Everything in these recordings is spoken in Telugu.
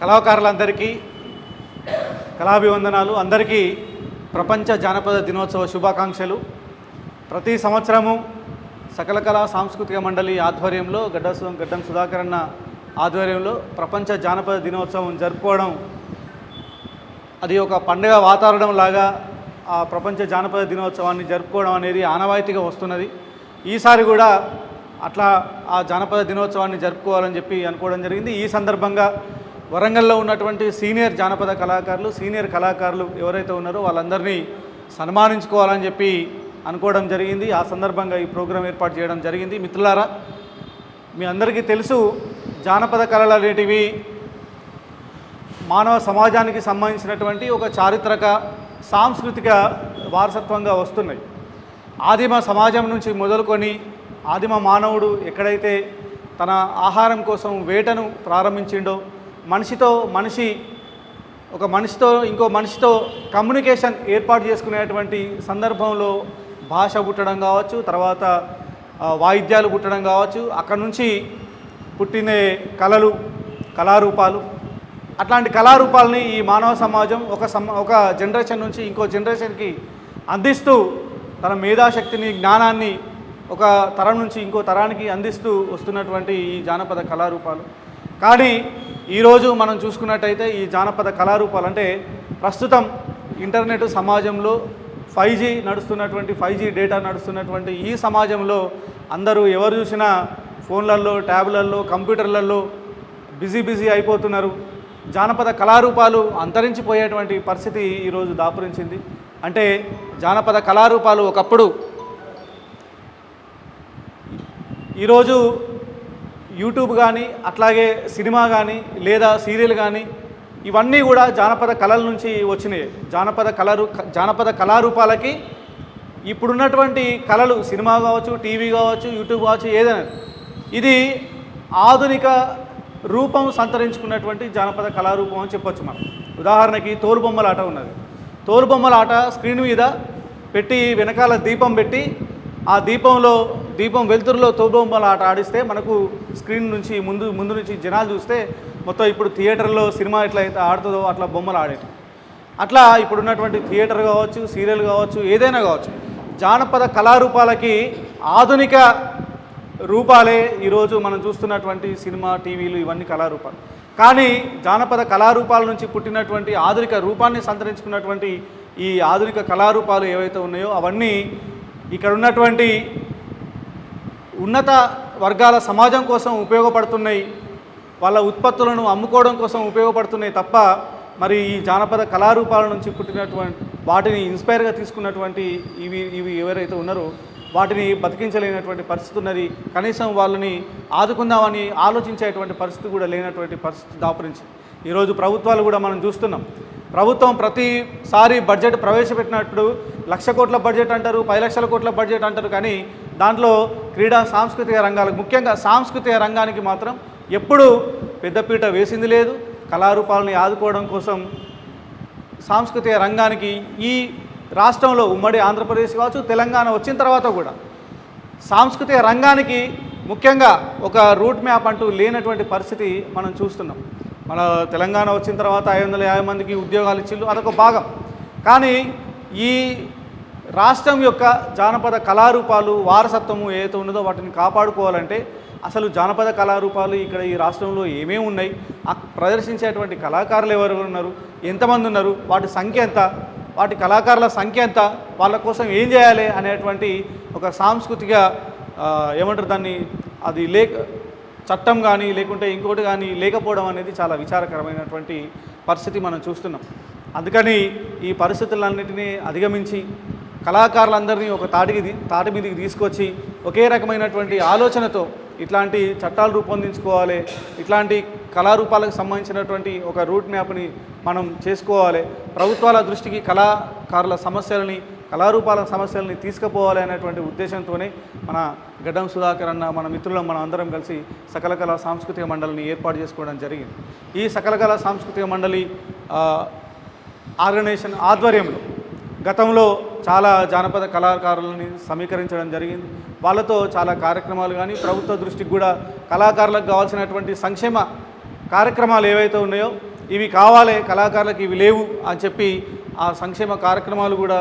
కళాకారులందరికీ కళాభివందనాలు. అందరికీ ప్రపంచ జానపద దినోత్సవ శుభాకాంక్షలు. ప్రతి సంవత్సరము సకల కళా సాంస్కృతిక మండలి ఆధ్వర్యంలో గడ్డం సుధాకర్ అన్న ఆధ్వర్యంలో ప్రపంచ జానపద దినోత్సవం జరుపుకోవడం, అది ఒక పండుగ వాతావరణం లాగా ఆ ప్రపంచ జానపద దినోత్సవాన్ని జరుపుకోవడం అనేది ఆనవాయితీగా వస్తున్నది. ఈసారి కూడా అట్లా ఆ జానపద దినోత్సవాన్ని జరుపుకోవాలని చెప్పి అనుకోవడం జరిగింది. ఈ సందర్భంగా వరంగల్లో ఉన్నటువంటి సీనియర్ జానపద కళాకారులు, సీనియర్ కళాకారులు ఎవరైతే ఉన్నారో వాళ్ళందరినీ సన్మానించుకోవాలని చెప్పి అనుకోవడం జరిగింది. ఆ సందర్భంగా ఈ ప్రోగ్రాం ఏర్పాటు చేయడం జరిగింది. మిత్రులారా, మీ అందరికీ తెలుసు, జానపద కళలు అనేటివి మానవ సమాజానికి సంబంధించినటువంటి ఒక చారిత్రక సాంస్కృతిక వారసత్వంగా వస్తున్నాయి. ఆదిమ సమాజం నుంచి మొదలుకొని ఆదిమ మానవుడు ఎక్కడైతే తన ఆహారం కోసం వేటను ప్రారంభించిండో, మనిషితో ఇంకో మనిషితో కమ్యూనికేషన్ ఏర్పాటు చేసుకునేటువంటి సందర్భంలో భాష పుట్టడం కావచ్చు, తర్వాత వాయిద్యాలు పుట్టడం కావచ్చు, అక్కడ నుంచి పుట్టిన కళారూపాలు, అట్లాంటి కళారూపాలని ఈ మానవ సమాజం ఒక జనరేషన్ నుంచి ఇంకో జనరేషన్కి అందిస్తూ తన మేధాశక్తిని, జ్ఞానాన్ని ఒక తరం నుంచి ఇంకో తరానికి అందిస్తూ వస్తున్నటువంటి ఈ జానపద కళారూపాలు. కానీ ఈరోజు మనం చూసుకున్నట్టయితే ఈ జానపద కళారూపాలు అంటే ప్రస్తుతం ఇంటర్నెట్ సమాజంలో 5G డేటా నడుస్తున్నటువంటి ఈ సమాజంలో అందరూ ఎవరు చూసినా ఫోన్లలో, ట్యాబ్లలో, కంప్యూటర్లలో బిజీ అయిపోతున్నారు. జానపద కళారూపాలు అంతరించిపోయేటువంటి పరిస్థితి ఈరోజు దాపురించింది. అంటే జానపద కళారూపాలు ఒకప్పుడు, ఈరోజు యూట్యూబ్ కానీ, అట్లాగే సినిమా కానీ, లేదా సీరియల్ కానీ, ఇవన్నీ కూడా జానపద కళల నుంచి వచ్చినాయి. జానపద కళారూపాలకి ఇప్పుడున్నటువంటి కళలు, సినిమా కావచ్చు, టీవీ కావచ్చు, యూట్యూబ్ కావచ్చు, ఏదైనా ఇది ఆధునిక రూపం సంతరించుకున్నటువంటి జానపద కళారూపం అని చెప్పొచ్చు మనం. ఉదాహరణకి తోలుబొమ్మల ఆట ఉన్నది. తోలుబొమ్మల ఆట స్క్రీన్ మీద పెట్టి వెనకాల దీపం పెట్టి ఆ దీపం వెలుతురులో తోలుబొమ్మల ఆట ఆడిస్తే మనకు స్క్రీన్ నుంచి ముందు నుంచి జనాలు చూస్తే మొత్తం ఇప్పుడు థియేటర్లో సినిమా ఎట్లా అయితే ఆడుతుందో అట్లా బొమ్మలు ఆడేటి. అట్లా ఇప్పుడున్నటువంటి థియేటర్ కావచ్చు, సీరియల్ కావచ్చు, ఏదైనా కావచ్చు, జానపద కళారూపాలకి ఆధునిక రూపాలే ఈరోజు మనం చూస్తున్నటువంటి సినిమా, టీవీలు, ఇవన్నీ కళారూపాలు. కానీ జానపద కళారూపాల నుంచి పుట్టినటువంటి ఆధునిక రూపాన్ని సంతరించుకున్నటువంటి ఈ ఆధునిక కళారూపాలు ఏవైతే ఉన్నాయో అవన్నీ ఇక్కడ ఉన్నటువంటి ఉన్నత వర్గాల సమాజం కోసం ఉపయోగపడుతున్నాయి, వాళ్ళ ఉత్పత్తులను అమ్ముకోవడం కోసం ఉపయోగపడుతున్నాయి తప్ప మరి ఈ జానపద కళారూపాల నుంచి పుట్టినటువంటి వాటిని ఇన్స్పైర్గా తీసుకున్నటువంటి ఇవి ఎవరైతే ఉన్నారో వాటిని బతికించలేనటువంటి పరిస్థితి ఉన్నది. కనీసం వాళ్ళని ఆదుకుందామని ఆలోచించేటువంటి పరిస్థితి కూడా లేనటువంటి పరిస్థితి దాపురించింది. ఈరోజు ప్రభుత్వాలు కూడా మనం చూస్తున్నాం. ప్రభుత్వం ప్రతిసారి బడ్జెట్ ప్రవేశపెట్టినప్పుడు 1,00,000 కోట్ల బడ్జెట్ అంటారు, 10 లక్షల కోట్ల బడ్జెట్ అంటారు. కానీ దాంట్లో క్రీడా సాంస్కృతిక రంగాలకు, ముఖ్యంగా సాంస్కృతిక రంగానికి మాత్రం ఎప్పుడూ పెద్దపీట వేసింది లేదు. కళారూపాలని ఆదుకోవడం కోసం సాంస్కృతిక రంగానికి ఈ రాష్ట్రంలో, ఉమ్మడి ఆంధ్రప్రదేశ్ కావచ్చు, తెలంగాణ వచ్చిన తర్వాత కూడా సాంస్కృతిక రంగానికి ముఖ్యంగా ఒక రూట్ మ్యాప్ అంటూ లేనటువంటి పరిస్థితి మనం చూస్తున్నాం. మన తెలంగాణ వచ్చిన తర్వాత 550 మందికి ఉద్యోగాలు ఇచ్చిళ్ళు, అదొక భాగం. కానీ ఈ రాష్ట్రం యొక్క జానపద కళారూపాలు వారసత్వము ఏదైతే ఉన్నదో వాటిని కాపాడుకోవాలంటే అసలు జానపద కళారూపాలు ఇక్కడ ఈ రాష్ట్రంలో ఏమేమి ఉన్నాయి, ప్రదర్శించేటువంటి కళాకారులు ఎవరు ఉన్నారు, ఎంతమంది ఉన్నారు, వాటి సంఖ్య ఎంత, వాటి కళాకారుల సంఖ్య ఎంత, వాళ్ళ కోసం ఏం చేయాలి అనేటువంటి ఒక సాంస్కృతిక ఏమంటారు దాన్ని, అది చట్టం కానీ లేకుంటే ఇంకోటి కానీ లేకపోవడం అనేది చాలా విచారకరమైనటువంటి పరిస్థితి మనం చూస్తున్నాం. అందుకని ఈ పరిస్థితులన్నింటినీ అధిగమించి కళాకారులందరినీ ఒక తాటి మీదకి తీసుకొచ్చి ఒకే రకమైనటువంటి ఆలోచనతో ఇట్లాంటి చట్టాలు రూపొందించుకోవాలి, ఇట్లాంటి కళారూపాలకు సంబంధించినటువంటి ఒక రూట్ మ్యాప్ని మనం చేసుకోవాలి, ప్రభుత్వాల దృష్టికి కళారూపాల సమస్యలని తీసుకుపోవాలి అనేటువంటి ఉద్దేశంతోనే మన గడ్డం సుధాకర్ అన్న, మన మిత్రులం, మనం అందరం కలిసి సకల కళా సాంస్కృతిక మండలిని ఏర్పాటు చేసుకోవడం జరిగింది. ఈ సకల కళా సాంస్కృతిక మండలి ఆర్గనైజేషన్ ఆధ్వర్యంలో గతంలో చాలా జానపద కళాకారులని సమీకరించడం జరిగింది. వాళ్ళతో చాలా కార్యక్రమాలు కానీ ప్రభుత్వ దృష్టికి కూడా కళాకారులకు కావాల్సినటువంటి సంక్షేమ కార్యక్రమాలు ఏవైతే ఉన్నాయో ఇవి కావాలి, కళాకారులకు ఇవి లేవు అని చెప్పి ఆ సంక్షేమ కార్యక్రమాలు కూడా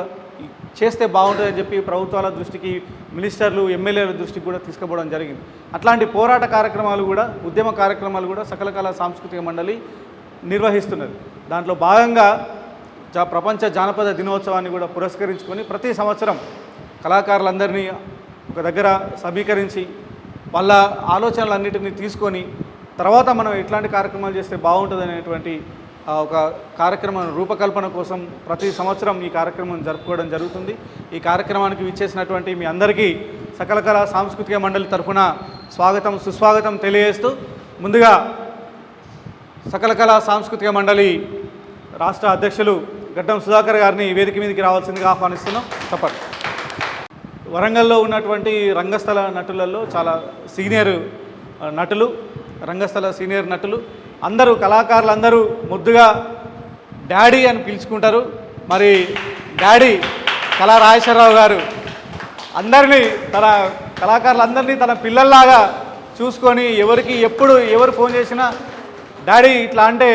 చేస్తే బాగుంటుందని చెప్పి ప్రభుత్వాల దృష్టికి, మినిస్టర్లు, ఎమ్మెల్యేల దృష్టికి కూడా తీసుకుపోవడం జరిగింది. అట్లాంటి పోరాట కార్యక్రమాలు కూడా, ఉద్యమ కార్యక్రమాలు కూడా సకల కళా సాంస్కృతిక మండలి నిర్వహిస్తున్నది. దాంట్లో భాగంగా ప్రపంచ జానపద దినోత్సవాన్ని కూడా పురస్కరించుకొని ప్రతి సంవత్సరం కళాకారులందరినీ ఒక దగ్గర సమీకరించి వాళ్ళ ఆలోచనలన్నింటినీ తీసుకొని తర్వాత మనం ఎట్లాంటి కార్యక్రమాలు చేస్తే బాగుంటుంది అనేటువంటి ఒక కార్యక్రమం రూపకల్పన కోసం ప్రతి సంవత్సరం ఈ కార్యక్రమం జరుపుకోవడం జరుగుతుంది. ఈ కార్యక్రమానికి విచ్చేసినటువంటి మీ అందరికీ సకల కళా సాంస్కృతిక మండలి తరఫున స్వాగతం, సుస్వాగతం తెలియజేస్తూ ముందుగా సకల కళా సాంస్కృతిక మండలి రాష్ట్ర అధ్యక్షులు గడ్డం సుధాకర్ గారిని వేదిక మీదకి రావాల్సిందిగా ఆహ్వానిస్తున్నాం. చెప్పండి. వరంగల్లో ఉన్నటువంటి రంగస్థల నటులలో చాలా సీనియర్ నటులు, రంగస్థల సీనియర్ నటులు అందరూ, కళాకారులందరూ ముద్దుగా డాడీ అని పిలుచుకుంటారు. మరి డాడీ కళా రాజేశ్వరరావు గారు అందరినీ, తన కళాకారులందరినీ తన పిల్లల్లాగా చూసుకొని ఎవరికి ఎప్పుడు ఎవరు ఫోన్ చేసినా డాడీ ఇట్లా అంటే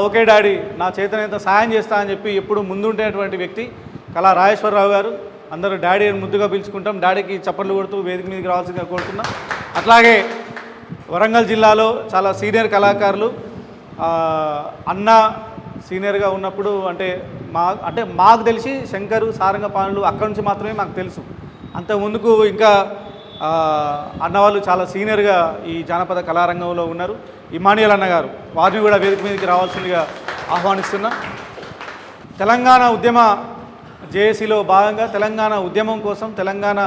ఓకే డాడీ, నా చేతనైతే సాయం చేస్తా అని చెప్పి ఎప్పుడు ముందుండేటువంటి వ్యక్తి కళా రాజేశ్వరరావు గారు. అందరూ డాడీ అని ముద్దుగా పిలుచుకుంటాం. డాడీకి చప్పట్లు కొడుతూ వేదిక మీదకి రావాల్సిందిగా కోరుతున్నాం. అట్లాగే వరంగల్ జిల్లాలో చాలా సీనియర్ కళాకారులు, అన్న సీనియర్గా ఉన్నప్పుడు అంటే మాకు తెలిసి శంకరు, సారంగపాణులు అక్కడి నుంచి మాత్రమే మాకు తెలుసు. అంత ముందుకు ఇంకా అన్నవాళ్ళు చాలా సీనియర్గా ఈ జానపద కళారంగంలో ఉన్నారు. ఇమానియల్ అన్న గారు, వారిని కూడా వేదిక మీదకి రావాల్సిందిగా ఆహ్వానిస్తున్నా. తెలంగాణ ఉద్యమ జేఏసీలో భాగంగా తెలంగాణ ఉద్యమం కోసం, తెలంగాణ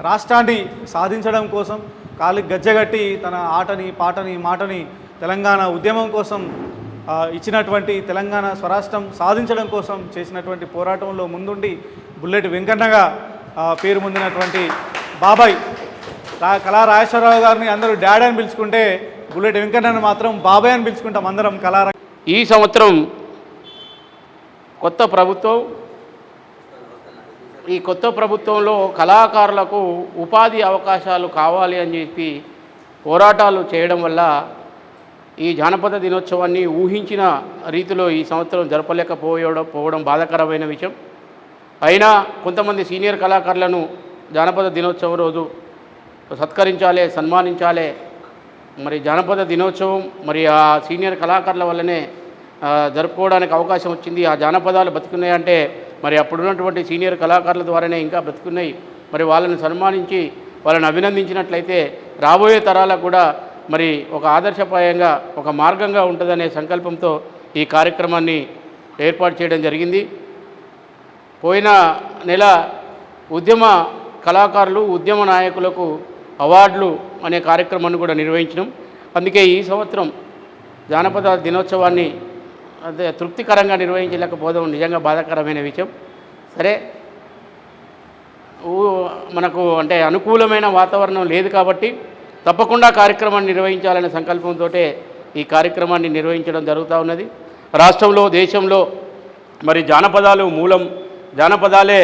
రాష్ట్రాన్ని సాధించడం కోసం కాలికి గజ్జగట్టి తన ఆటని, పాటని, మాటని తెలంగాణ ఉద్యమం కోసం ఇచ్చినటువంటి, తెలంగాణ స్వరాష్ట్రం సాధించడం కోసం చేసినటువంటి పోరాటంలో ముందుండి బుల్లెట్ వెంకన్నగా పేరు పొందినటువంటి బాబాయ్ కళా రాజేశ్వరరావు గారిని అందరూ డాడీ అని పిలుచుకుంటే బుల్లెట్ వెంకన్నను మాత్రం బాబాయ్ అని పిలుచుకుంటాం అందరం కళారంగం. ఈ సంవత్సరం కొత్త ప్రభుత్వం, ఈ కొత్త ప్రభుత్వంలో కళాకారులకు ఉపాధి అవకాశాలు కావాలి అని చెప్పి పోరాటాలు చేయడం వల్ల ఈ జానపద దినోత్సవాన్ని ఊహించిన రీతిలో ఈ సంవత్సరం జరపలేకపోవడం బాధాకరమైన విషయం. అయినా కొంతమంది సీనియర్ కళాకారులను జానపద దినోత్సవం రోజు సత్కరించాలి, సన్మానించాలి. మరి జానపద దినోత్సవం మరి ఆ సీనియర్ కళాకారుల వల్లనే జరుపుకోవడానికి అవకాశం వచ్చింది. ఆ జానపదాలు బతుకున్నాయంటే మరి అప్పుడున్నటువంటి సీనియర్ కళాకారుల ద్వారానే ఇంకా బ్రతుకున్నాయి. మరి వాళ్ళని సన్మానించి వాళ్ళని అభినందించినట్లయితే రాబోయే తరాలకు కూడా మరి ఒక ఆదర్శప్రాయంగా, ఒక మార్గంగా ఉంటుందనే సంకల్పంతో ఈ కార్యక్రమాన్ని ఏర్పాటు చేయడం జరిగింది. పోయిన నెల ఉద్యమ కళాకారులు, ఉద్యమ నాయకులకు అవార్డులు అనే కార్యక్రమాన్ని కూడా నిర్వహించినాం. అందుకే ఈ సంవత్సరం జానపద దినోత్సవాన్ని అదే తృప్తికరంగా నిర్వహించలేకపోవడం నిజంగా బాధాకరమైన విషయం. సరే, మనకు అంటే అనుకూలమైన వాతావరణం లేదు కాబట్టి తప్పకుండా కార్యక్రమాన్ని నిర్వహించాలనే సంకల్పంతో ఈ కార్యక్రమాన్ని నిర్వహించడం జరుగుతూ ఉన్నది. రాష్ట్రంలో, దేశంలో మరి జానపదాలు మూలం, జానపదాలే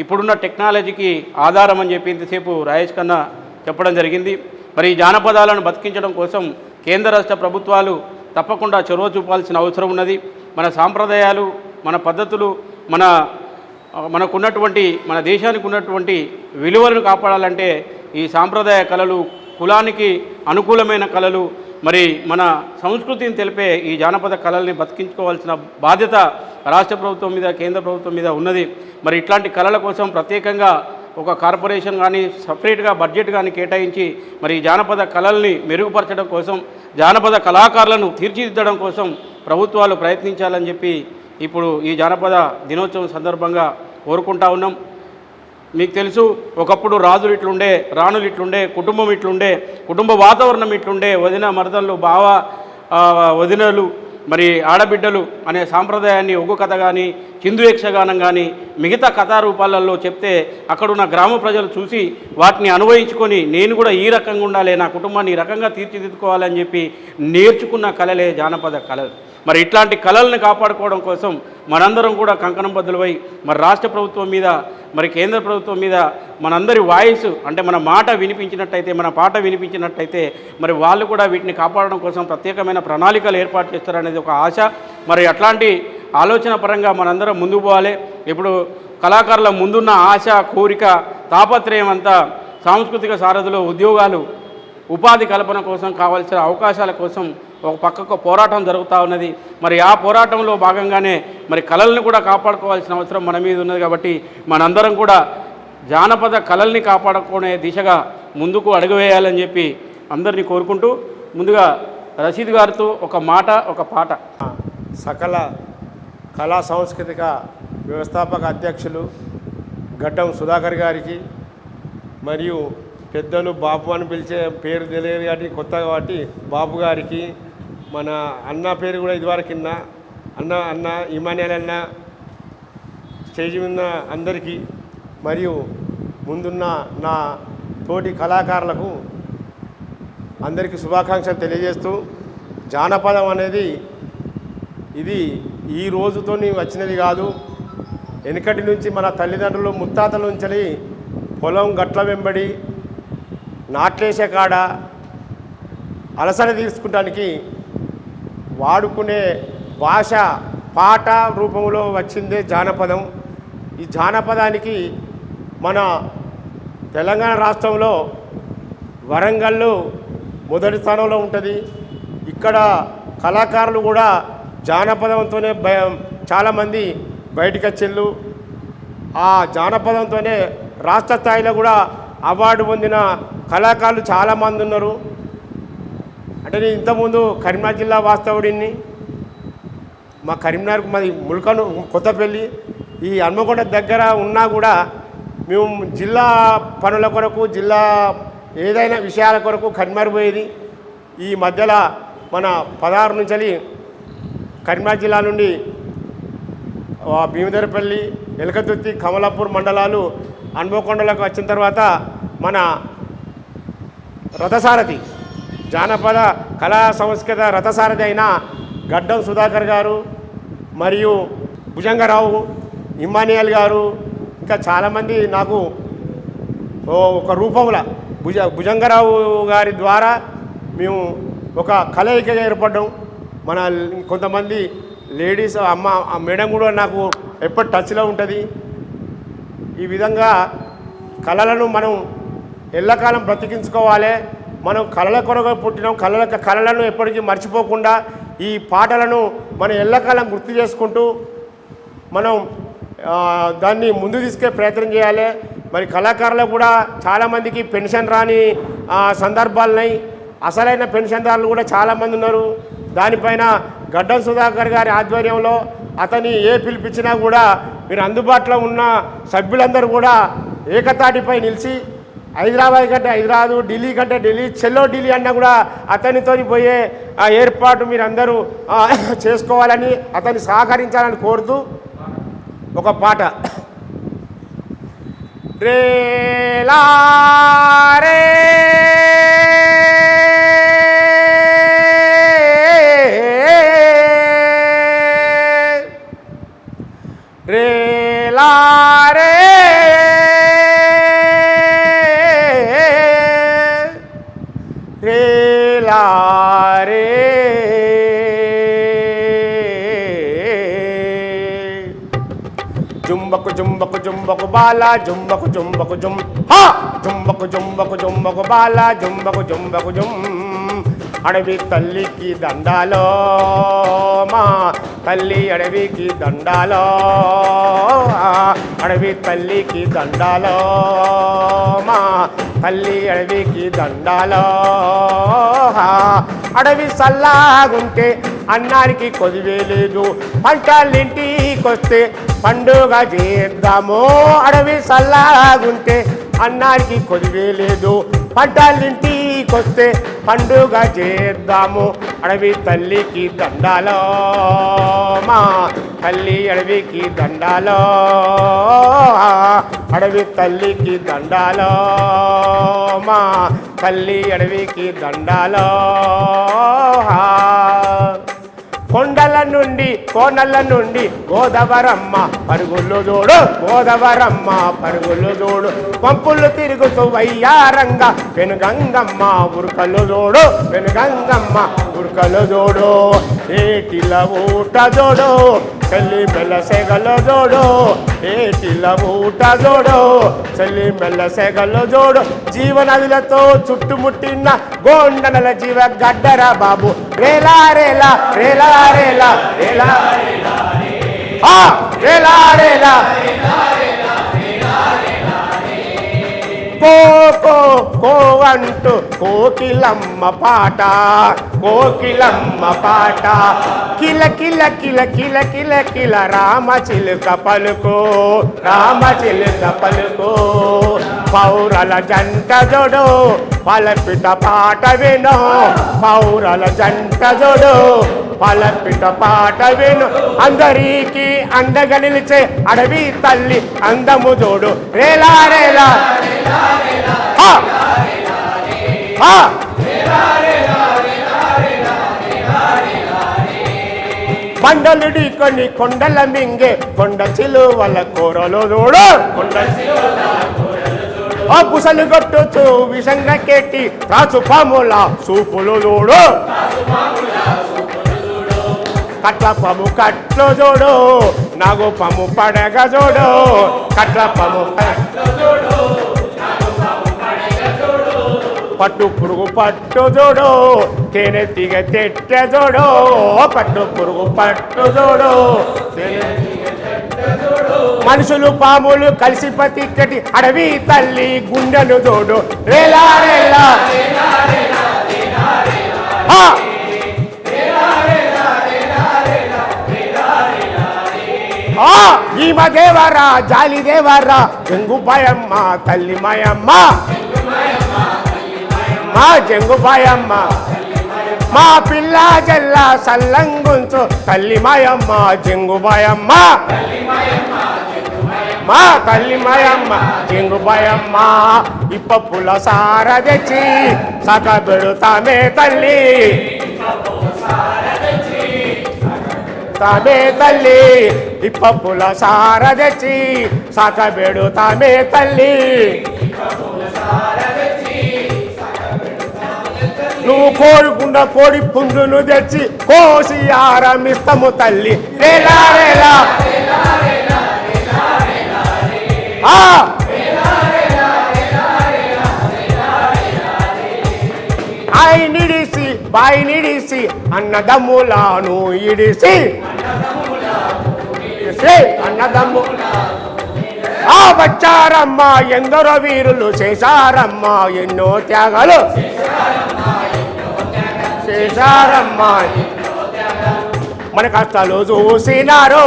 ఇప్పుడున్న టెక్నాలజీకి ఆధారం అని చెప్పి ఇంతసేపు రాజేష్ ఖన్నా చెప్పడం జరిగింది. మరి ఈ జానపదాలను బతికించడం కోసం కేంద్ర రాష్ట్ర ప్రభుత్వాలు తప్పకుండా చొరవ చూపాల్సిన అవసరం ఉన్నది. మన సాంప్రదాయాలు, మన పద్ధతులు, మనకున్నటువంటి, మన దేశానికి ఉన్నటువంటి విలువలను కాపాడాలంటే ఈ సాంప్రదాయ కళలు, కులానికి అనుకూలమైన కళలు, మరి మన సంస్కృతిని తెలిపే ఈ జానపద కళల్ని బతికించుకోవాల్సిన బాధ్యత రాష్ట్ర ప్రభుత్వం మీద, కేంద్ర ప్రభుత్వం మీద ఉన్నది. మరి ఇట్లాంటి కళల కోసం ప్రత్యేకంగా ఒక కార్పొరేషన్ కానీ, సపరేట్గా బడ్జెట్ కానీ కేటాయించి మరి జానపద కళల్ని మెరుగుపరచడం కోసం, జానపద కళాకారులను తీర్చిదిద్దడం కోసం ప్రభుత్వాలు ప్రయత్నించాలని చెప్పి ఇప్పుడు ఈ జానపద దినోత్సవం సందర్భంగా కోరుకుంటా ఉన్నాం. మీకు తెలుసు, ఒకప్పుడు రాజులు ఇట్లుండే, రాణులు ఇట్లుండే, కుటుంబం ఇట్లుండే, కుటుంబ వాతావరణం ఇట్లుండే, వదిన మరదళ్ళు, బావ వదినలు, మరి ఆడబిడ్డలు అనే సాంప్రదాయాన్ని ఒగ్గు కథ కానీ, చిందు యక్షగానం కానీ, మిగతా కథారూపాలలో చెప్తే అక్కడున్న గ్రామ ప్రజలు చూసి వాటిని అనుభవించుకొని నేను కూడా ఈ రకంగా ఉండాలి, నా కుటుంబాన్ని ఈ రకంగా తీర్చిదిద్దుకోవాలని చెప్పి నేర్చుకున్న కళలే జానపద కళలు. మరి ఇట్లాంటి కళలను కాపాడుకోవడం కోసం మనందరం కూడా కంకణం బద్దులపై మరి రాష్ట్ర ప్రభుత్వం మీద మరి కేంద్ర ప్రభుత్వం మీద మనందరి వాయిస్ అంటే మన మాట వినిపించినట్టయితే, మన పాట వినిపించినట్టయితే మరి వాళ్ళు కూడా వీటిని కాపాడడం కోసం ప్రత్యేకమైన ప్రణాళికలు ఏర్పాటు చేస్తారనేది ఒక ఆశ. మరి అట్లాంటి ఆలోచన పరంగా మనందరం ముందుకు పోవాలి. ఇప్పుడు కళాకారుల ముందున్న ఆశ, కోరిక, తాపత్రయం అంతా సాంస్కృతిక సారథులు, ఉద్యోగాలు, ఉపాధి కల్పన కోసం కావాల్సిన అవకాశాల కోసం ఒక పక్కకు పోరాటం జరుగుతూ ఉన్నది. మరి ఆ పోరాటంలో భాగంగానే మరి కళల్ని కూడా కాపాడుకోవాల్సిన అవసరం మన మీద ఉన్నది. కాబట్టి మనందరం కూడా జానపద కళల్ని కాపాడుకునే దిశగా ముందుకు అడుగు వేయాలని చెప్పి అందరినీ కోరుకుంటూ, ముందుగా రషీద్ గారితో ఒక మాట, ఒక పాట. సకల కళా సాంస్కృతిక వ్యవస్థాపక అధ్యక్షులు గడ్డం సుధాకర్ గారికి, మరియు పెద్దలు బాబు అని పిలిచే పేరు తెలియదు కాబట్టి కొత్తగా కాబట్టి బాబు గారికి, మన అన్న పేరు కూడా ఇదివరకు అన్న ఇమానియల్ అన్న, స్టేజ్ మీద అందరికీ, మరియు ముందున్న నా తోటి కళాకారులకు అందరికీ శుభాకాంక్షలు తెలియజేస్తూ, జానపదం అనేది ఇది ఈ రోజుతో వచ్చినది కాదు. వెనుకటి నుంచి మన తల్లిదండ్రులు ముత్తాతల నుంచి పొలం గట్ల వెంబడి నాట్లేసే కాడ అలసట తీర్చుకోవడానికి వాడుకునే భాష, పాట రూపంలో వచ్చిందే జానపదం. ఈ జానపదానికి మన తెలంగాణ రాష్ట్రంలో వరంగల్ మొదటి స్థానంలో ఉంటుంది. ఇక్కడ కళాకారులు కూడా జానపదంతోనే చాలామంది బయటికి వచ్చేళ్ళు. ఆ జానపదంతోనే రాష్ట్ర స్థాయిలో కూడా అవార్డు పొందిన కళాకారులు చాలామంది ఉన్నారు. అంటే నేను ఇంతకుముందు కరీంనగర్ జిల్లా వాస్తవుడిని. మా కరీంనగర్కు మాది ముల్కను కొత్తపల్లి, ఈ హన్మకొండ దగ్గర ఉన్నా కూడా మేము జిల్లా పనుల కొరకు, జిల్లా ఏదైనా విషయాల కొరకు కరీంనగర్ పోయేది. ఈ మధ్యలో మన 16 నుంచి కరీంనగర్ జిల్లా నుండి భీమదేరపల్లి, ఎలకతుర్తి, కమలాపూర్ మండలాలు హన్మకొండలకు వచ్చిన తర్వాత మన రథసారథి, జానపద కళా సంస్కృత రథసారథి అయిన గడ్డం సుధాకర్ గారు, మరియు భుజంగరావు, ఇమ్మానియల్ గారు, ఇంకా చాలామంది నాకు ఒక రూపంలో భుజంగరావు గారి ద్వారా మేము ఒక కలయికగా ఏర్పడ్డాం. మన కొంతమంది లేడీస్ మేడం కూడా నాకు ఎప్పటి టచ్లో ఉంటుంది. ఈ విధంగా కళలను మనం ఎల్లకాలం బ్రతికించుకోవాలి. మనం కళల కొరకు పుట్టినాం. కళలను ఎప్పటికీ మర్చిపోకుండా ఈ పాటలను మనం ఎల్లకాలం గుర్తు చేసుకుంటూ మనం దాన్ని ముందు తీసుకే ప్రయత్నం చేయాలి. మరి కళాకారులకు కూడా చాలామందికి పెన్షన్ రాని సందర్భాలున్నాయి. అసలైన పెన్షన్దారులు కూడా చాలామంది ఉన్నారు. దానిపైన గడ్డం సుధాకర్ గారి ఆధ్వర్యంలో అతని ఏ పిలిపించినా కూడా మీరు అందుబాటులో ఉన్న సభ్యులందరూ కూడా ఏకతాటిపై నిలిచి హైదరాబాద్ కంటే హైదరాబాదు, ఢిల్లీ కంటే ఢిల్లీ, చెల్లో ఢిల్లీ అన్నా కూడా అతనితో పోయే ఏర్పాటు మీరు అందరూ చేసుకోవాలని, అతన్ని సహకరించాలని కోరుతూ ఒక పాట. రేలా రే రేలా రే రేలా రే జుంబకు జుంబకు జుంబకు బాల జుంబకు జుంబకు జుం హా జుంబకు జుంబకు జుంబకు బాల జుంబకు జుంబకు జుం. అడవి తల్లికి దండాలో మా తల్లి అడవికి దండాలో, అడవి తల్లికి దండాలో మా తల్లి అడవికి దండాలో. అడవి సల్లాగుంటే అన్నానికి కొదివే లేదు, పంటలింటికొస్తే పండుగ చేద్దాము. అడవి సల్లాగుంటే అన్నానికి కొదివే లేదు, పంటలింటికొస్తే పండుగ చేద్దాము. అడవి తల్లికి దండాలో మా తల్లి అడవికి దండాలో, అడవి తల్లికి దండాలో మా తల్లి అడవికి దండాలో. కొండల నుండి కోనల నుండి గోదావరమ్మ పరుగులు చూడు, గోదావరమ్మ పరుగులు చూడు, పంపులు తిరుగుతూ వయ్యారంగా పెనుగంగమ్మ ఉరుకలు చూడు, పెనుగంగమ్మ ఉరుకలు చూడు, ఏటిల ఊట చూడు, చెల్లి మెల్ల సెగలు చూడు, ఏటిల ఊట చూడు, చెల్లి మెల్ల సెగలు చూడు, జీవనదులతో చుట్టుముట్టిన గోండనల జీవ గడ్డరా బాబు, రేలా రేలా రేలా రేలా రేలా రేలా రేలా కో కో కో అంటూ కోకిలమ్మ పాట, కోకిలమ్మ పాట, కిల కిల కిల కిల కిల కిల రామ చిలుక పలుకు, రామ చిలుక పలుకు, పౌరల జంట జోడు పలపిట పాట విను, పౌరల జంట జోడు పలపిట పాట విను, అందరికీ అండగా నిలిచే అడవి తల్లి అందము జోడు, రేలా రేలా బండలుడి కొన్ని కొండల మింగే కొండ చిలువల కూరలు చూడు, కొండ పుసలు కొట్టుచు విషంగా కెట్టి రాచు పాముల సూపులు చూడు, కట్ల పాము కట్లు చూడు, నాగు పాము పడగ చూడు, కట్ల పాము పట్టు పురుగు పట్టు చూడు, తేనె తీగ తెట్ట చూడు, పట్టు పురుగు పట్టు చూడు, మనుషులు పాములు కలిసి పతిక్కటి అడవి తల్లి గుండెలు చూడు, రేలా రేలా ఈమ దేవరా జాలి దేవరా జంగుపాయమ్మ తల్లి మాయమ్మ, మా జంగుపాయమ్మ, మా పిల్ల జల్ల సల్లంగుంచు తల్లి మాయమ్మ జంగుపాయమ్మ, మా తల్లి మాయమ్మ జంగుపాయమ్మ, ఇప్పప్పుల సార తెచ్చి సక పెడుతామే తల్లి, తామే తల్లి, ఇప్పప్పుల సార తెచ్చి సక పెడుతామే తల్లి, నువ్వు కోరుకున్న కోడి పుంజును తెచ్చి కోసి ఆరమిస్తము తల్లి, రేలా రేలా ఆయి నిడిసి బాయి నిడిసి అన్నదమ్ములాను ఇడిసి, అన్నదమ్ము వచ్చారమ్మ ఎందరో వీరులు చేశారమ్మ ఎన్నో త్యాగాలు చేశారమ్మ, మన కష్టాలు చూసినారు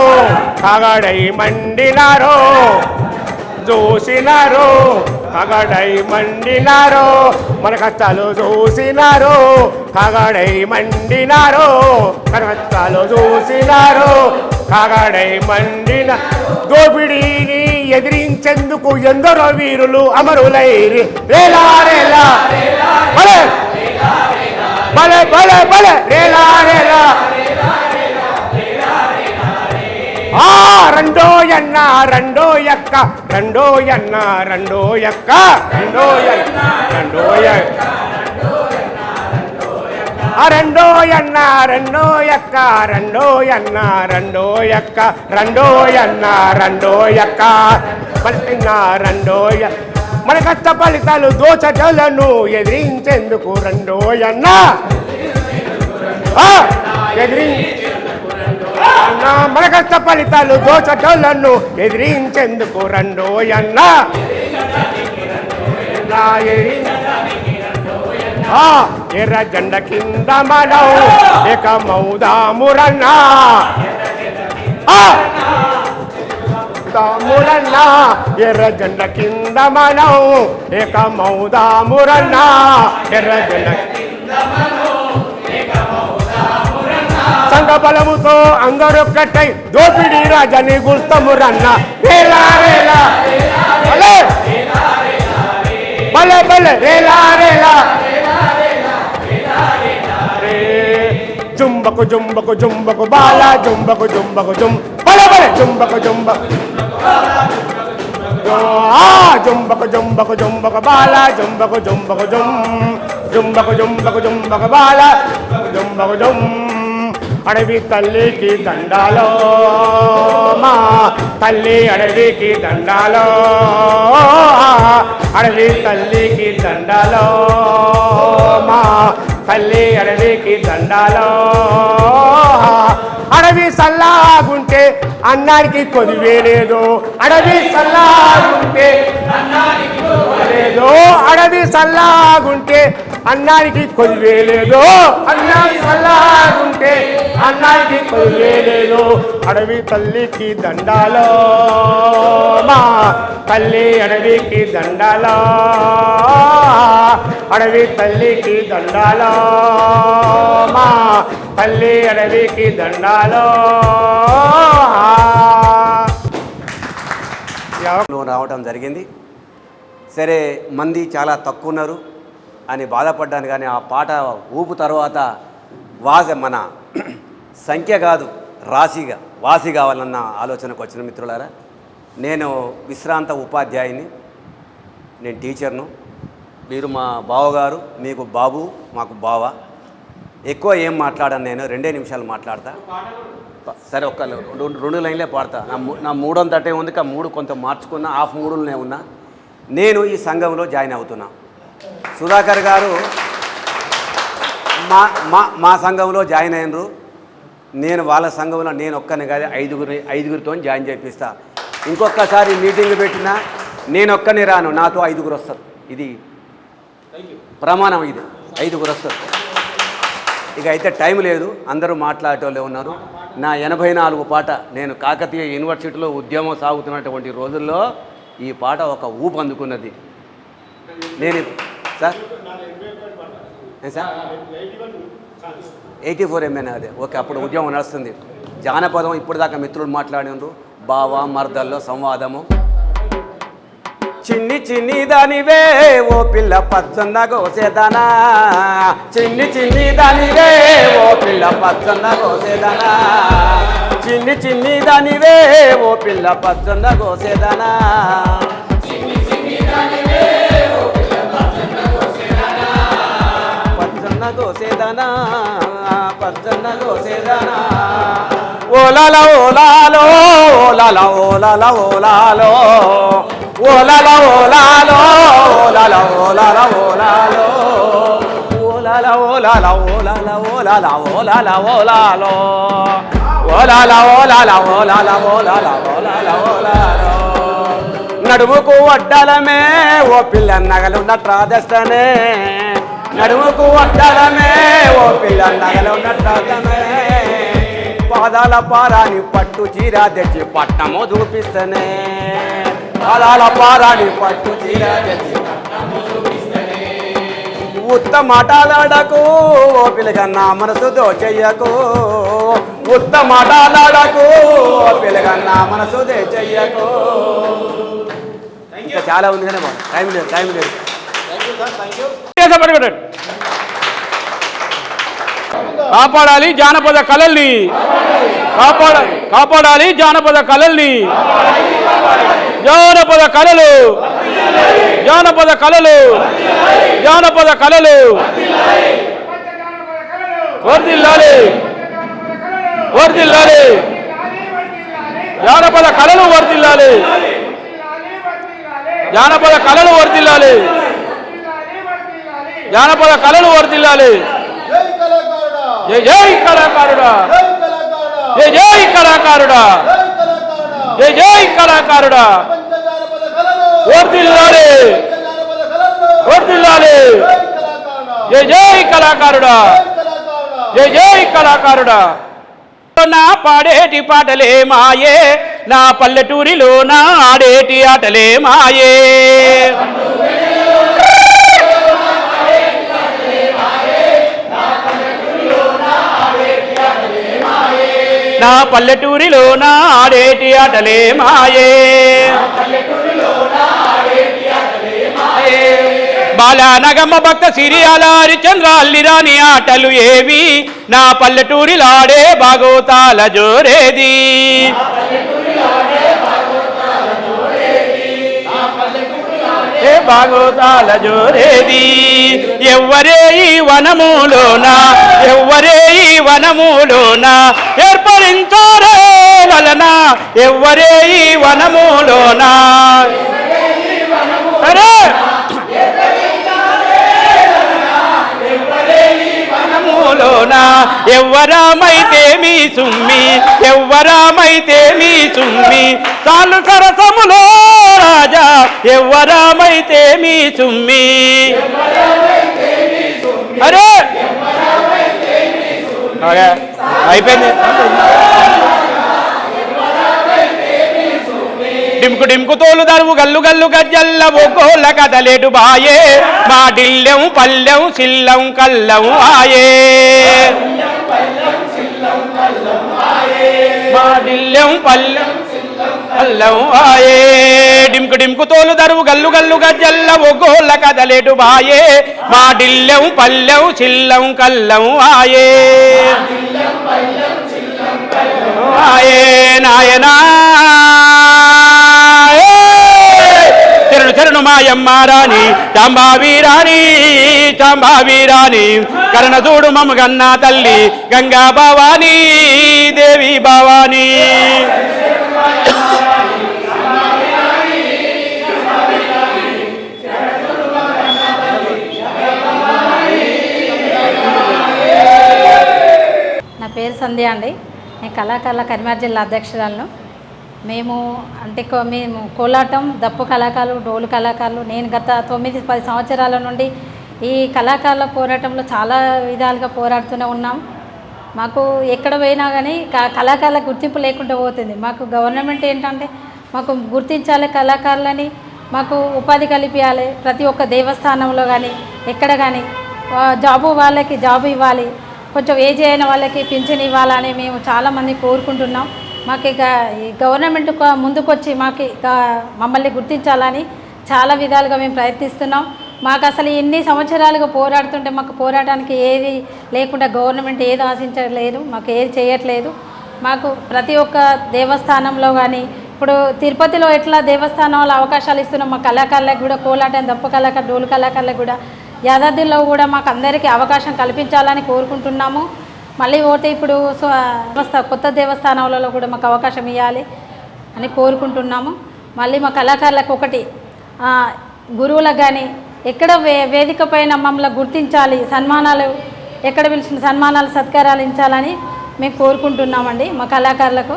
కాగడై మండినారు, చూసినారు కాగడై మండినారు, మన కష్టాలు చూసినారు కాగడై మండినారు, మన కష్టాలు చూసినారు కాగడై మండిన, దోపిడీని ఎదిరించేందుకు ఎందరో వీరులు అమరులైరి, రేలా రేలా బలే బలే బలే బలే రేలా రేలా రెండో ఎన్న రెండో ఎక్క, రెండో ఎన్న రెండో ఎక్క, రెండో ఎన్న రెండో ఎక్క, రెండో ఎన్న రెండో ఎక్క, రెండో ఎన్న రెండో ఎక్క, రెండో ఎన్న రెండో ఎక్క, పలిన రెండో మన కష్ట ఫలితాలు దోచటలను ఎదిరించేందుకు రెండో ఎన్న మన కష్ట ఫలితాలు దోచటలను ఎదిరించేందుకు రెండో ఎన్న, ఎర్ర జెండ కింద మనం ఇక మౌదామురన్నా, మౌదామురన్నా ఎర్ర జెండ కింద మనం ఇక మౌదామురన్నా, ఎర్ర జెండ సంఘ బలముతో అందరొక్కటై దోపిడీ రాజని గుస్తమురన్న, రేలా రేలా బలే బలే బలే రేలా రేలా చుంబకు జుంబకు జుంబకు బాల జుంబకు జుంబకు జుం బల బల జుంబకు జుంబకు జుంబకు జుంబకు జుంబకు బాల జుంబకు జుంబకు జుం జుంబకు జుంబకు జుంబకు బాల జుంబకు జుం అడవి తల్లికి దండాలో మా తల్లి అడవికి దండాలో అడవి తల్లికి దండాలో మా తల్లి అడవికి దండాలో అడవి సల్లాగుంటే అన్నానికి కొదివే లేదు అడవి సల్లాగుంటే అన్నానికి కొదివే లేదు అడవి సల్లాగుంటే అన్నానికి కొదివే లేదు అన్నానికి సల్లాగుంటే అన్నానికి కొదివే లేదు అడవి తల్లికి దండాలో మా తల్లి అడవికి దండాలో అడవి తల్లికి దండాలో మా తల్లి అడవికి దండాలో రావటం జరిగింది. సరే మంది చాలా తక్కువ ఉన్నారు అని బాధపడ్డాను, కానీ ఆ పాట ఊపు తర్వాత మన సంఖ్య కాదు వాసి కావాలన్న ఆలోచనకు వచ్చిన మిత్రులారా. నేను విశ్రాంత ఉపాధ్యాయుని, నేను టీచర్ను. మీరు మా బావగారు, మీకు బాబు, మాకు బావ. ఎక్కువ ఏం మాట్లాడాను, నేను 2 నిమిషాలు మాట్లాడతా. సరే, ఒక్క 2 లైన్లే పాడతా. నా 3 ఉంది, 3 కొంత మార్చుకున్నా, హాఫ్ 3లోనే ఉన్నా. నేను ఈ సంఘంలో జాయిన్ అవుతున్నా. సుధాకర్ గారు మా సంఘంలో జాయిన్ అయినరు. నేను వాళ్ళ సంఘంలో నేను ఒక్కనే కాదు, ఐదుగురితో జాయిన్ చేపిస్తా. ఇంకొకసారి మీటింగ్ పెట్టినా నేను ఒక్కనే రాను, నాతో 5గురు వస్తారు. ఇది ప్రమాణం, ఇది 5గురు వస్తారు. ఇక అయితే టైం లేదు, అందరూ మాట్లాడేటోళ్ళే ఉన్నారు. నా 84 పాట, నేను కాకతీయ యూనివర్సిటీలో ఉద్యమం సాగుతున్నటువంటి రోజుల్లో ఈ పాట ఒక ఊపు అందుకున్నది. నేను సార్ 84 ఎంఏ అదే, ఓకే. అప్పుడు ఉద్యమం నడుస్తుంది. జానపదం ఇప్పుడు దాకా మిత్రులు మాట్లాడినారు. బావ మర్దల్లో సంవాదము. చిన్ని చిన్ని దానివే ఓ పిల్ల పచ్చన్న గోసేదానా, చిన్ని చిన్ని దానివే ఓ పిల్ల పచ్చన్న గోసేదానా, చిన్ని చిన్ని దానివే ఓ పిల్ల పచ్చన్న గోసేదానా, పచ్చన్న గోసేదానా, పచ్చన్న గోసేదానా. ఓలాల ఓలాలో ఓలాల ఓలాల ఓలాలో ఓలాల ఓలాలో ఓలాల ఓలాల ఓలాలో ఓలాల ఓలాల ఓలాల ఓలాల ఓలాల ఓలాలో ఓలాల ఓలాల ఓలాల ఓలాల ఓలాల ఓలాలో. నడుముకు వడ్డలమే ఓ పిల్ల నగలు నట్రాదస్తనే, నడుముకు వడ్డలమే ఓ పిల్ల నగలు నట్రాదమే, పాదాల పారాని పట్టు చీర తెచ్చి పట్నము చూపిస్తనే, పాదాల పారాని పట్టు చీర తెచ్చి పట్నము చూపిస్తనే. ఉత్త మాటలాడకు ఓ పిల్లగన్నా మనసు దోచెయ్యకు, ఉత్త మాటలాడకు ఓ పిల్లగన్నా మనసు దోచెయ్యకు. ఇంకా చాలా ఉంది కానీ టైం లేదు. కాపాడాలి జానపద కళల్ని, కాపాడాలి జానపద కళల్ని. జానపద కళలు, జానపద కళలు, జానపద కళలు వర్ధిల్లాలి, వర్ధిల్లాలి. జానపద కళలు వర్ధిల్లాలి, జానపద కళలు వర్ధిల్లాలి, జానపద కళలు వర్ధిల్లాలి. జై జై కళాకారుడా, జై జై కళాకారుడా, జై జై కళాకారుడా. వర్ధిల్లాలి, వర్ధిల్లాలి. జై జై కళాకారుడా, జై జై కళాకారుడా. నా పాడేటి పాటలే మాయే, నా పల్లెటూరిలో నా ఆడేటి ఆటలే మాయే, నా పల్లెటూరిలో నా ఆడేటి ఆటలే మాయే, బాల నగమ్మ భక్త సిరియాల హరిచంద్రాల్లి రాని ఆటలు ఏవి నా పల్లెటూరిలాడే భాగవతాల జోరేది భాగవతాల జోరేది ఎవ్వరే ఈ వనములోన ఎవ్వరే ఈ వనములోన ఏర్పరించారే వలన ఎవ్వరే ఈ వనములోన అరే వనములోన ఎవ్వరామైతే మీ సుమ్మి ఎవ్వరామైతే మీ సుమ్మి చాలు సరసములో రాజా ఎవ్వరామైతే మీ సుమ్మి అరే అయిపోయింది డింకు డింకు తోలు దరువు గల్లు గల్లు గజ్జల్ల ఒక్కోళ్ళ కదలేటు బాయే మా డిల్లెం పల్లెం సిల్లం కల్లం ఆయే మా డిల్లెం పల్లెం కల్లం ఆయే డింకు డింకు తోలు దరువు గల్లు గల్లు గజ్జల్ల ఒక్కోళ్ళ కదలేటు బాయే మా డిల్లెం పల్లెం సిల్లం కల్లం ఆయే ఆయే నాయనా చరణు మాయమ్మ రాణి చాంబావి రాణి చాంబావి రాణి కరణ చూడు మమ్మ గన్నా తల్లి గంగా భవానీ దేవి భవానీ నా పేరు సంధ్య అండి. నేను కళాకారుల కరీంనగర్ జిల్లా అధ్యక్షురాలను. మేము మేము కోలాటం, దప్పు కళాకారులు, డోలు కళాకారులు. నేను గత 9-10 సంవత్సరాల నుండి ఈ కళాకారుల పోరాటంలో చాలా విధాలుగా పోరాడుతూనే ఉన్నాం. మాకు ఎక్కడ పోయినా కానీ కళాకారుల గుర్తింపు లేకుండా పోతుంది. మాకు గవర్నమెంట్ ఏంటంటే మాకు గుర్తించాలి కళాకారులని, మాకు ఉపాధి కల్పించాలి. ప్రతి ఒక్క దేవస్థానంలో కానీ ఎక్కడ కానీ వాళ్ళకి జాబు ఇవ్వాలి, కొంచెం ఏజ్ అయిన వాళ్ళకి పింఛన్ ఇవ్వాలని మేము చాలామంది కోరుకుంటున్నాం. మాకు ఇక ఈ గవర్నమెంట్ ముందుకొచ్చి మాకు మమ్మల్ని గుర్తించాలని చాలా విధాలుగా మేము ప్రయత్నిస్తున్నాం. మాకు అసలు ఎన్ని సంవత్సరాలుగా పోరాడుతుంటే మాకు పోరాటానికి ఏది లేకుండా గవర్నమెంట్ ఏది ఆశించట్లేదు, మాకు ఏది చేయట్లేదు. మాకు ప్రతి ఒక్క దేవస్థానంలో కానీ ఇప్పుడు తిరుపతిలో ఎట్లా దేవస్థానంలో అవకాశాలు ఇస్తున్నాం, మా కళాకారులకు కూడా కోలాటం, దప్పు కళాకారు, డోలు కళాకారులకు కూడా యాదాద్రిలో కూడా మాకు అందరికీ అవకాశం కల్పించాలని కోరుకుంటున్నాము. మళ్ళీ పోతే ఇప్పుడు కొత్త దేవస్థానాలలో కూడా మాకు అవకాశం ఇవ్వాలి అని కోరుకుంటున్నాము. మళ్ళీ మా కళాకారులకు ఒకటి గురువులకు కానీ ఎక్కడ వేదిక పైన మమ్మల్ని గుర్తించాలి, సన్మానాలు ఎక్కడ పిలిచిన సన్మానాలు సత్కారాలు ఇచ్చాలని మేము కోరుకుంటున్నామండి. మా కళాకారులకు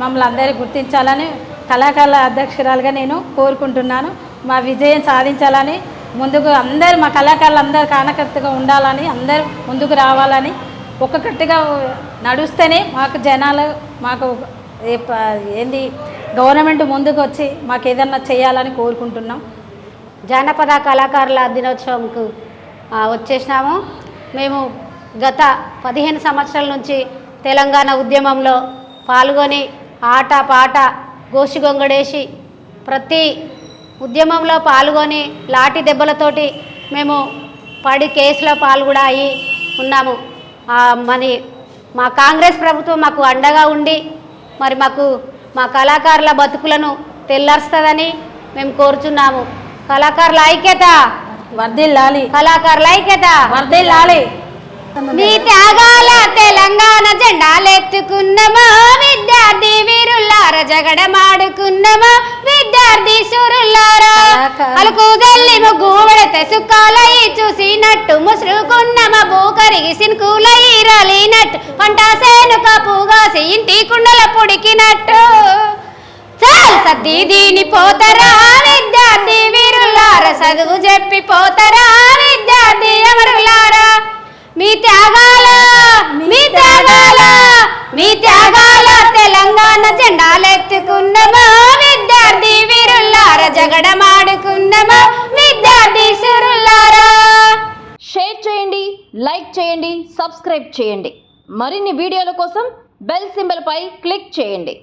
మమ్మల్ని అందరూ గుర్తించాలని కళాకారుల అధ్యక్షురాలుగా నేను కోరుకుంటున్నాను. మా విజయం సాధించాలని ముందుకు అందరూ మా కళాకారులు అందరూ కానకర్తగా ఉండాలని, అందరూ ముందుకు రావాలని, ఒక్కకట్టుగా నడుస్తేనే మాకు జనాలు మాకు ఏంది గవర్నమెంట్ ముందుకు వచ్చి మాకు ఏదన్నా చేయాలని కోరుకుంటున్నాం. జానపద కళాకారుల దినోత్సవంకు వచ్చేసినాము. మేము గత 15 సంవత్సరాల నుంచి తెలంగాణ ఉద్యమంలో పాల్గొని ఆట పాట గోషి గొంగడేసి ప్రతి ఉద్యమంలో పాల్గొని లాఠీ దెబ్బలతోటి మేము పడి కేసులో పాలు కూడా అయ్యి ఉన్నాము. మరి మా కాంగ్రెస్ ప్రభుత్వం మాకు అండగా ఉండి మరి మాకు మా కళాకారుల బతుకులను తెల్లరుస్తుందని మేము కోరుచున్నాము. కళాకారుల ఐక్యత వర్ధిల్లాలి, కళాకారుల ఐక్యత వర్ధిల్లాలి. మీ త్యాగాల తెలంగాణ జెండాలెత్తుకున్నమా విద్యార్థి వీరుల్లార, జగడమాడుకున్నమా విద్యార్థి సూరుల్లారా. అలుకు జల్లి ముగ్గు పడితే సుక్కాలై చూసినట్టు, ముసురుకున్నమా భూకరిగి సినుకులై రాలినట్టు, పంట సేను కాపుగాసి ఇంటి కుండల పొడికినట్టు. చాలు సర్ది దీని పోతరా విద్యార్థి వీరుల్లార, చదువు చెప్పి పోతరా విద్యార్థి అమరులారా. మీ త్యాగాల మీ త్యాగాల మీ త్యాగాల తెలంగాణ జెండాలెత్తుకున్నమా విద్యార్థి వీరుల్లార, జగడమాడుకున్నమా విద్యార్థి సురుల్లారా. షేర్ చేయండి, లైక్ చేయండి, సబ్స్క్రైబ్ చేయండి. మరిన్ని వీడియోల కోసం బెల్ సింబల్ పై క్లిక్ చేయండి.